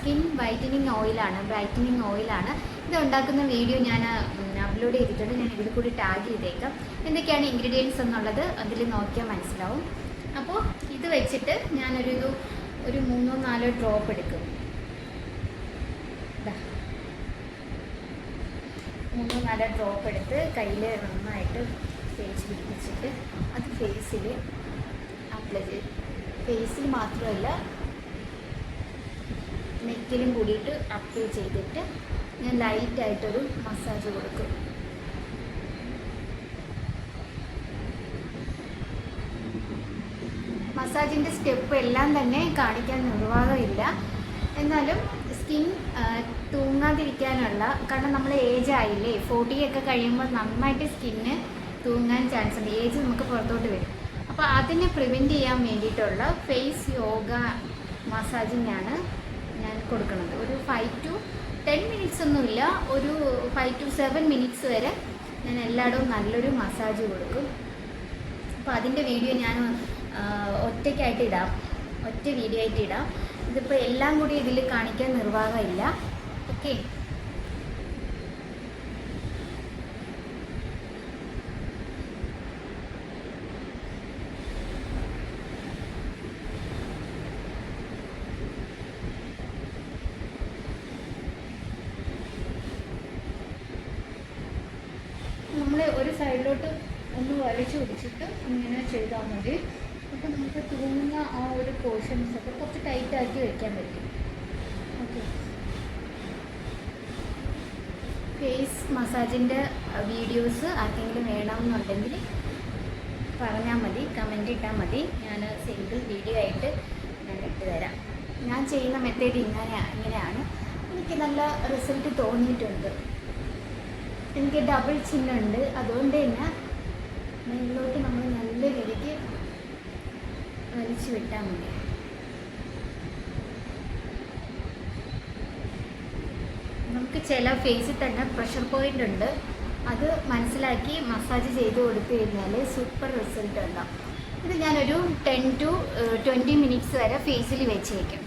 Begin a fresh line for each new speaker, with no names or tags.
Skin brightening ഓയിലാണ്. ഇത് ഉണ്ടാക്കുന്ന വീഡിയോ ഞാൻ അപ്ലോഡ് ചെയ്തിട്ടുണ്ട്. ഞാൻ ഇതിൽ കൂടി ടാഗ് ചെയ്തേക്കാം. എന്തൊക്കെയാണ് ഇൻഗ്രീഡിയൻസ് എന്നുള്ളത് അതിൽ നോക്കിയാൽ മനസ്സിലാവും. അപ്പോൾ ഇത് വെച്ചിട്ട് ഞാനൊരു 3-4 ഡ്രോപ്പ് എടുക്കും. 3-4 ഡ്രോപ്പ് എടുത്ത് കയ്യിൽ നന്നായിട്ട് തേച്ച് പിടിപ്പിച്ചിട്ട് അത് ഫേസിൽ അപ്ലൈ ചെയ്യും. ഫേസിൽ മാത്രമല്ല നെക്കിലും കൂടിയിട്ട് അപ്ലൈ ചെയ്തിട്ട് ഞാൻ ലൈറ്റായിട്ടൊരു മസാജ് കൊടുക്കും. മസാജിൻ്റെ സ്റ്റെപ്പ് എല്ലാം തന്നെ കാണിക്കാൻ നിർവാഹമില്ല. എന്നാലും സ്കിൻ തൂങ്ങാതിരിക്കാനുള്ള, കാരണം നമ്മൾ ഏജ് ആയില്ലേ, 40 ഒക്കെ കഴിയുമ്പോൾ നന്നായിട്ട് സ്കിന്ന് തൂങ്ങാൻ ചാൻസ് ഉണ്ട്. ഏജ് നമുക്ക് പുറത്തോട്ട് വരും. അപ്പോൾ അതിനെ പ്രിവെൻറ്റ് ചെയ്യാൻ വേണ്ടിയിട്ടുള്ള ഫേസ് യോഗ മസാജിങ് ആണ് ഞാൻ കൊടുക്കുന്നത്. ഒരു 5 to 10 മിനിറ്റ്സ് ഒന്നുമില്ല, ഒരു 5 to 7 മിനിറ്റ്സ് വരെ ഞാൻ എല്ലായിടവും നല്ലൊരു മസാജ് കൊടുക്കും. അപ്പോൾ അതിൻ്റെ വീഡിയോ ഞാൻ ഒറ്റയ്ക്കായിട്ട് ഇടാം, ഒറ്റ വീഡിയോ ആയിട്ട് ഇടാം. ഇതിപ്പോൾ എല്ലാം കൂടി ഇതിൽ കാണിക്കാൻ നിർവാഹമില്ല. ഓക്കെ, നമ്മൾ ഒരു സൈഡിലോട്ട് ഒന്ന് വലിച്ചു പിടിച്ചിട്ട് ഇങ്ങനെ ചെയ്താൽ മതി. അപ്പോൾ നമുക്ക് തൂങ്ങുന്ന ആ ഒരു പോർഷൻസ് ഒക്കെ കുറച്ച് ടൈറ്റാക്കി വയ്ക്കാൻ പറ്റും. ഓക്കെ, ഫേസ് മസാജിൻ്റെ വീഡിയോസ് ആർക്കെങ്കിലും വേണമെന്നുണ്ടെങ്കിൽ പറഞ്ഞാൽ മതി, കമൻ്റ് ഇട്ടാൽ മതി. ഞാൻ സിംഗിൾ വീഡിയോ ആയിട്ട് ഞാൻ ഇട്ട് തരാം. ഞാൻ ചെയ്യുന്ന മെത്തേഡ് ഇങ്ങനെയാണ്. എനിക്ക് നല്ല റിസൾട്ട് തോന്നിയിട്ടുണ്ട്. എനിക്ക് ഡബിൾ ചിന്നുണ്ട്, അതുകൊണ്ട് തന്നെ മേളിലോട്ട് നമ്മൾ നല്ല രീതിക്ക് വലിച്ചു വിട്ടാൽ മതി. നമുക്ക് ചില ഫേസിൽ തന്നെ പ്രഷർ പോയിൻ്റ് ഉണ്ട്, അത് മനസ്സിലാക്കി മസാജ് ചെയ്ത് കൊടുത്തു കഴിഞ്ഞാൽ സൂപ്പർ റിസൾട്ട് ഉണ്ടാവും. ഇത് ഞാനൊരു 10 to 20 മിനിറ്റ്സ് വരെ ഫേസിൽ വെച്ച് വയ്ക്കും.